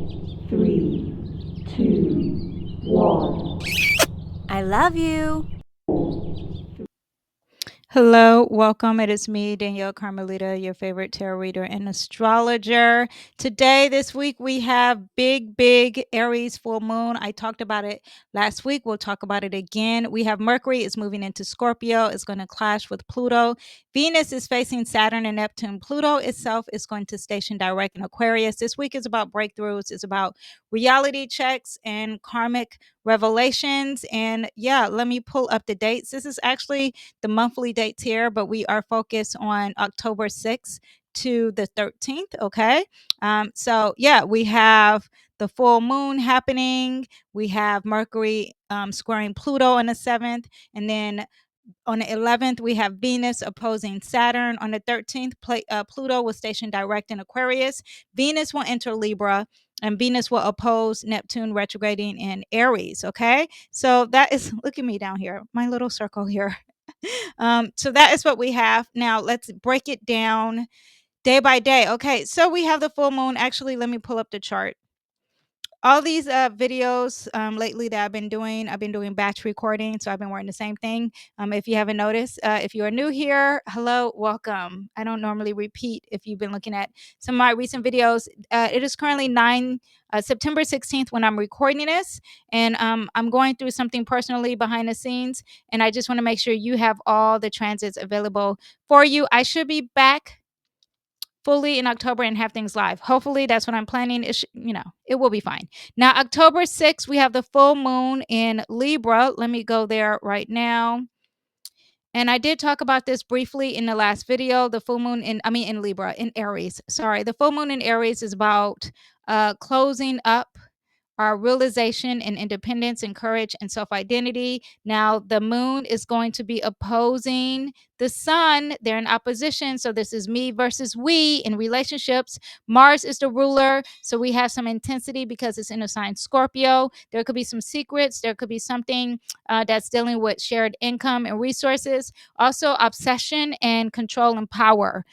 3, 2, 1. I love you. Hello, welcome. It is me, Danyell Carmelita, your favorite tarot reader and astrologer. Today, this week, we have big Aries full moon. I talked about it last week. We'll talk about it again. We have Mercury is moving into Scorpio. It's going to clash with Pluto. Venus is facing Saturn and Neptune. Pluto itself is going to station direct in Aquarius. This week is about breakthroughs. It's about reality checks and karmic revelations. And yeah, let me pull up the dates. This is actually the monthly dates here, but we are focused on October 6th to the 13th. Okay. So, yeah, we have the full moon happening. We have Mercury squaring Pluto on the 7th. And then on the 11th, we have Venus opposing Saturn. On the 13th, Pluto will station direct in Aquarius. Venus will enter Libra. And Venus will oppose Neptune retrograding in Aries. Okay. So that is, look at me down here, my little circle here. So that is what we have. Now let's break it down day by day. Okay, so we have the full moon. Actually, let me pull up the chart. All these videos lately that I've been doing batch recording. So I've been wearing the same thing. If you haven't noticed, if you are new here, hello, welcome. I don't normally repeat if you've been looking at some of my recent videos. It is currently September 16th when I'm recording this, and I'm going through something personally behind the scenes, and I just want to make sure you have all the transits available for you. I should be back fully in October and have things live. Hopefully, that's what I'm planning. It will be fine. Now, October 6th, we have the full moon in Libra. Let me go there right now. And I did talk about this briefly in the last video. The full moon in Libra, in Aries. Sorry, the full moon in Aries is about closing up our realization and independence and courage and self identity. Now, the moon is going to be opposing the sun. They're in opposition. So, this is me versus we in relationships. Mars is the ruler. So, we have some intensity because it's in a sign Scorpio. There could be some secrets. There could be something that's dealing with shared income and resources. Also, obsession and control and power.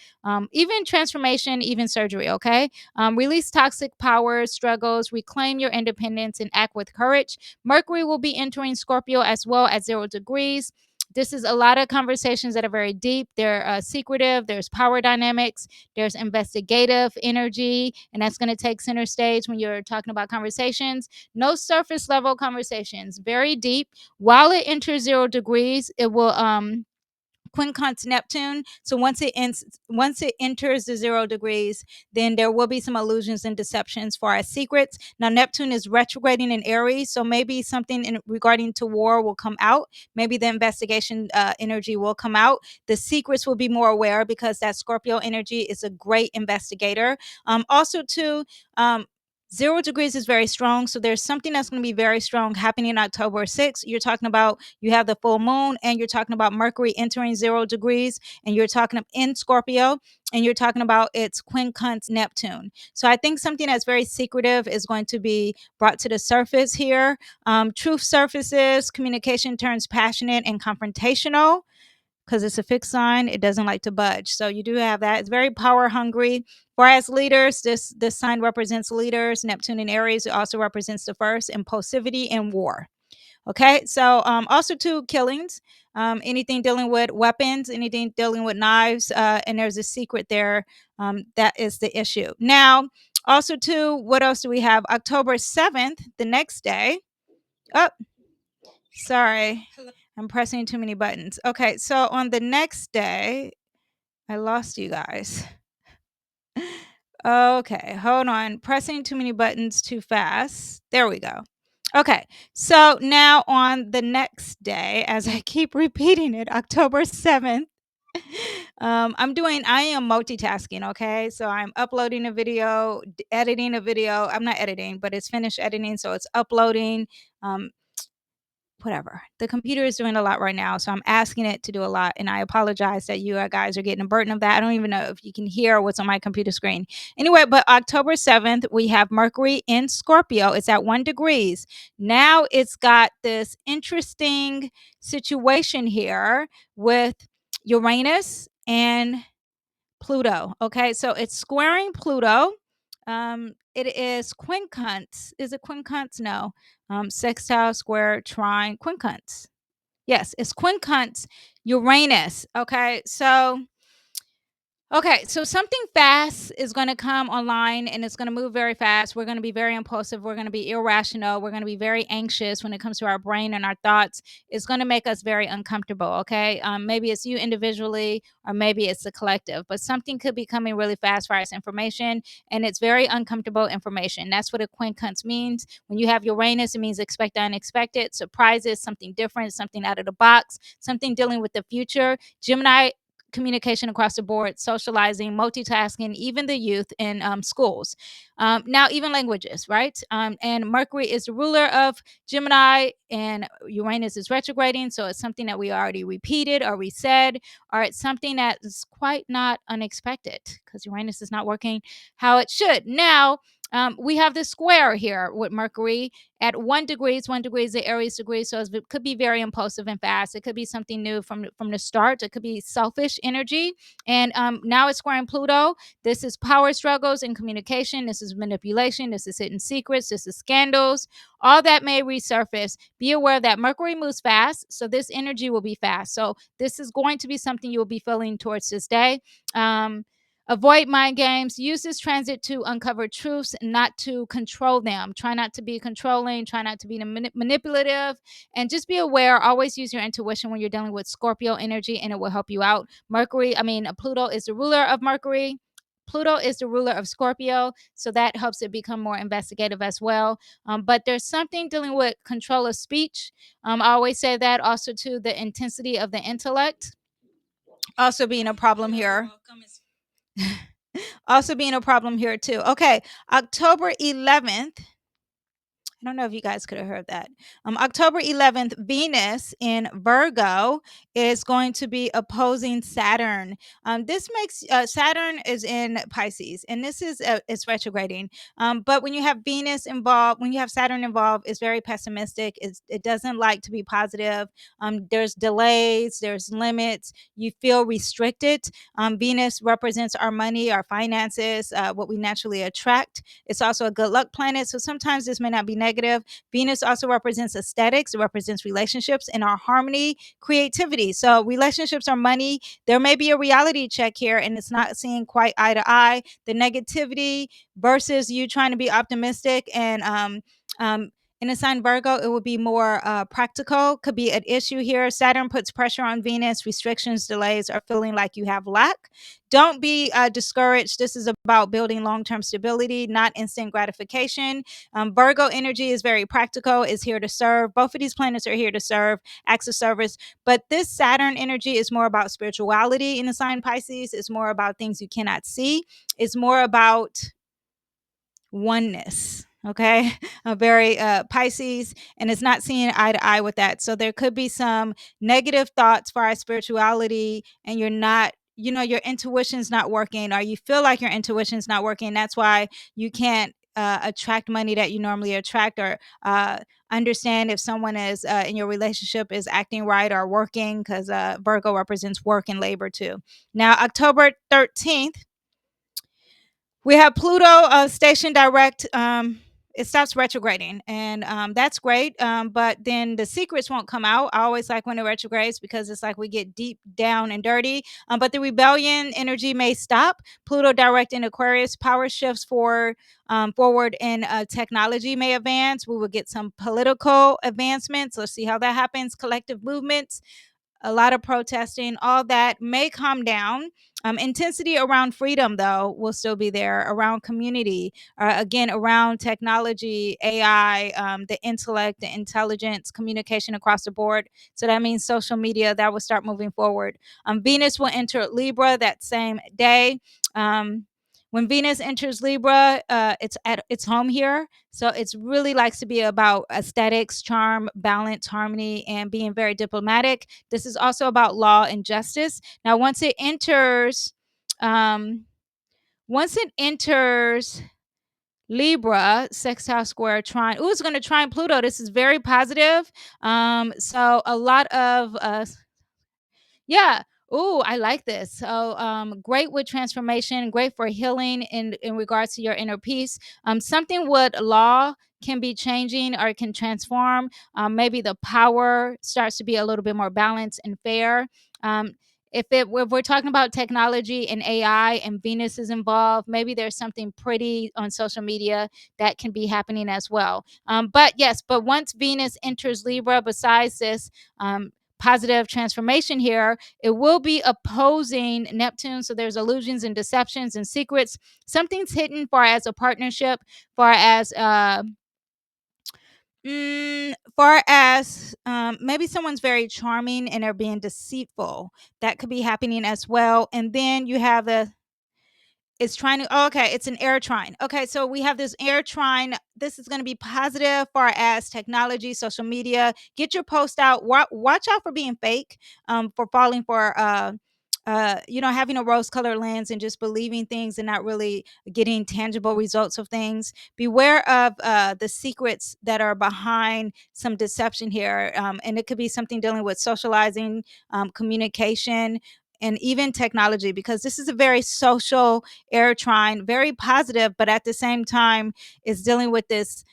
Even transformation, even surgery. Okay. Release toxic power, struggles, reclaim your independence, and act with courage. Mercury will be entering Scorpio as well at 0 degrees. This is a lot of conversations that are very deep. They're secretive. There's power dynamics. There's investigative energy, and that's going to take center stage when you're talking about conversations. No surface level conversations. Very deep. While it enters 0 degrees, it will quincunx Neptune. So once it enters the 0 degrees, then there will be some illusions and deceptions for our secrets. Now Neptune is retrograding in Aries, so maybe something regarding to war will come out. Maybe the investigation energy will come out. The secrets will be more aware because that Scorpio energy is a great investigator. Also, too. 0 degrees is very strong. So there's something that's going to be very strong happening October 6th. You're talking about, you have the full moon, and you're talking about Mercury entering 0 degrees, and you're talking in Scorpio, and you're talking about its quincunx Neptune. So I think something that's very secretive is going to be brought to the surface here. Truth surfaces, communication turns passionate and confrontational because it's a fixed sign. It doesn't like to budge. So you do have that. It's very power hungry. Whereas leaders, this sign represents leaders. Neptune in Aries also represents the first, impulsivity and war. Okay, so also too, killings, anything dealing with weapons, anything dealing with knives, and there's a secret there. That is the issue. Now, also too, what else do we have? October 7th, the next day. Oh, sorry. I'm pressing too many buttons. Okay, so on the next day, I lost you guys. Okay, hold on. Pressing too many buttons too fast. There we go. Okay, so now on the next day, as I keep repeating it, October 7th, I am multitasking. Okay, so I'm uploading a video, editing a video. I'm not editing, but it's finished editing, so it's uploading. Whatever. The computer is doing a lot right now, so I'm asking it to do a lot, and I apologize that you guys are getting a burden of that. I don't even know if you can hear what's on my computer screen. Anyway, but October 7th, we have Mercury in Scorpio. It's at 1 degrees. Now it's got this interesting situation here with Uranus and Pluto. Okay, so it's squaring Pluto. It is quincunx. Is it quincunx? No. Sextile, square, trine, quincunx. Yes, it's quincunx Uranus. Okay, so something fast is going to come online and it's going to move very fast. We're going to be very impulsive. We're going to be irrational. We're going to be very anxious when it comes to our brain and our thoughts. It's going to make us very uncomfortable. Okay. Maybe it's you individually or maybe it's the collective, but something could be coming really fast for us information and it's very uncomfortable information. That's what a quincunx means. When you have Uranus, it means expect the unexpected, surprises, something different, something out of the box, something dealing with the future. Gemini, communication across the board, socializing, multitasking, even the youth in schools. Now, even languages, right? And Mercury is the ruler of Gemini, and Uranus is retrograding. So it's something that we already repeated or we said, or it's something that is quite not unexpected because Uranus is not working how it should. Now, we have the square here with Mercury at 1 degree. 1 degree is the Aries degree, so it could be very impulsive and fast. It could be something new from the start. It could be selfish energy, and now it's squaring Pluto. This is power struggles in communication. This is manipulation. This is hidden secrets. This is scandals. All that may resurface. Be aware that Mercury moves fast, so this energy will be fast. So this is going to be something you will be feeling towards this day. Avoid mind games. Use this transit to uncover truths, not to control them. Try not to be controlling. Try not to be manipulative. And just be aware. Always use your intuition when you're dealing with Scorpio energy, and it will help you out. Pluto is the ruler of Mercury. Pluto is the ruler of Scorpio, so that helps it become more investigative as well. But there's something dealing with control of speech. I always say that also to the intensity of the intellect, also being a problem here. Also being a problem here too. Okay, October 11th. I don't know if you guys could have heard that. October 11th, Venus in Virgo is going to be opposing Saturn. This makes Saturn is in Pisces, and this is it's retrograding. But when you have Venus involved, when you have Saturn involved, it's very pessimistic. It doesn't like to be positive. There's delays, there's limits. You feel restricted. Venus represents our money, our finances, what we naturally attract. It's also a good luck planet. So sometimes this may not be negative. Venus also represents aesthetics, it represents relationships and our harmony, creativity. So relationships are money. There may be a reality check here and it's not seeing quite eye to eye. The negativity versus you trying to be optimistic and in a sign Virgo, it would be more practical, could be an issue here. Saturn puts pressure on Venus, restrictions, delays, or feeling like you have lack. Don't be discouraged. This is about building long term stability, not instant gratification. Virgo energy is very practical, is here to serve. Both of these planets are here to serve, acts of service. But this Saturn energy is more about spirituality in the sign Pisces. It's more about things you cannot see. It's more about oneness. Okay, a very Pisces, and it's not seeing eye to eye with that. So there could be some negative thoughts for our spirituality, and you're not, your intuition's not working, or you feel like your intuition's not working. That's why you can't attract money that you normally attract, or understand if someone is in your relationship is acting right or working, because Virgo represents work and labor too. Now, October 13th. We have Pluto station direct. It stops retrograding, and that's great. But then the secrets won't come out. I always like when it retrogrades because it's like we get deep down and dirty. But the rebellion energy may stop. Pluto direct in Aquarius, power shifts forward, and technology may advance. We will get some political advancements. Let's see how that happens. Collective movements, a lot of protesting, all that may calm down. Intensity around freedom, though, will still be there, around community, again, around technology, AI, the intellect, the intelligence, communication across the board. So that means social media, that will start moving forward. Venus will enter Libra that same day. When Venus enters Libra, it's at its home here. So it's really likes to be about aesthetics, charm, balance, harmony, and being very diplomatic. This is also about law and justice. Now, um, once it enters Libra, sextile square trine. Ooh, it's going to trine Pluto. This is very positive. So a lot of yeah. Ooh, I like this. So, great with transformation, great for healing in regards to your inner peace. Something with law can be changing or can transform. Maybe the power starts to be a little bit more balanced and fair. Um, if we're talking about technology and AI and Venus is involved, maybe there's something pretty on social media that can be happening as well. But yes, but once Venus enters Libra, besides this positive transformation here, it will be opposing Neptune. So there's illusions and deceptions and secrets. Something's hidden far as a partnership, far as maybe someone's very charming and they're being deceitful. That could be happening as well. And then you have the it's trying to okay, it's an air trine. Okay, so we have this air trine. This is going to be positive far as technology, social media. Get your post out. Watch out for being fake, for falling for having a rose-colored lens and just believing things and not really getting tangible results of things. Beware of the secrets that are behind some deception here, and it could be something dealing with socializing, communication, and even technology, because this is a very social air trine, very positive, but at the same time is dealing with this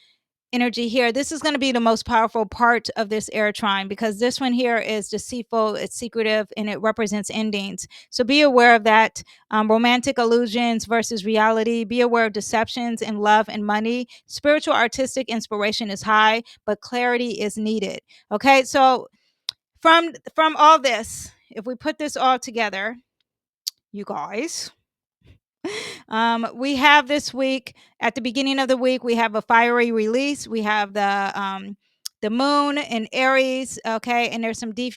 energy here. This is going to be the most powerful part of this air trine, because this one here is deceitful, it's secretive, and it represents endings. So be aware of that. Romantic illusions versus reality. Be aware of deceptions in love and money. Spiritual artistic inspiration is high, but clarity is needed. Okay, so from all this, if we put this all together, you guys, we have this week, at the beginning of the week, we have a fiery release. We have the moon in Aries, okay, and there's some deep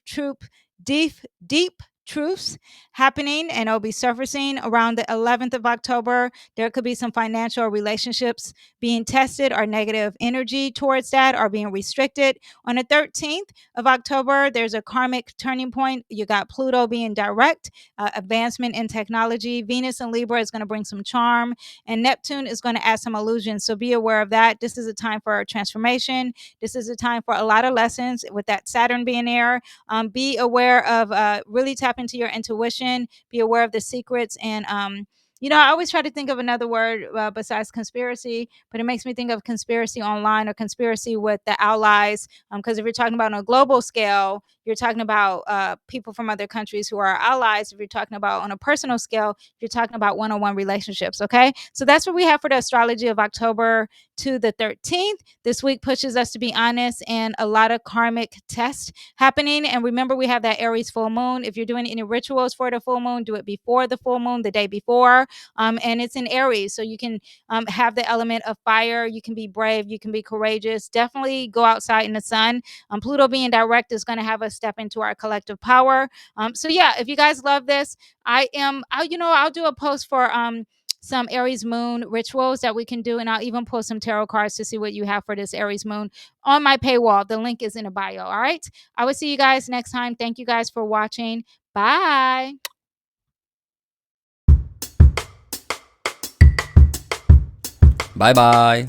truths happening, and it'll be surfacing around the 11th of October. There could be some financial relationships being tested, or negative energy towards that are being restricted. On the 13th of October, there's a karmic turning point. You got Pluto being direct, advancement in technology. Venus and Libra is going to bring some charm, and Neptune is going to add some illusions. So be aware of that. This is a time for transformation. This is a time for a lot of lessons with that Saturn being there. Be aware of really tap into your intuition. Be aware of the secrets. And I always try to think of another word besides conspiracy, but it makes me think of conspiracy online or conspiracy with the allies. Because if you're talking about on a global scale, you're talking about people from other countries who are our allies. If you're talking about on a personal scale, you're talking about one-on-one relationships. Okay, so that's what we have for the astrology of October to the 13th. This week pushes us to be honest, and a lot of karmic tests happening. And remember, we have that Aries full moon. If you're doing any rituals for the full moon, do it before the full moon, the day before. And it's in Aries, so you can have the element of fire. You can be brave, you can be courageous. Definitely go outside in the sun. Pluto being direct is going to have us step into our collective power. So yeah, if you guys love this, I'll do a post for some Aries moon rituals that we can do, and I'll even post some tarot cards to see what you have for this Aries moon on my paywall. The link is in the bio. All right, I will see you guys next time. Thank you guys for watching. Bye. Bye bye.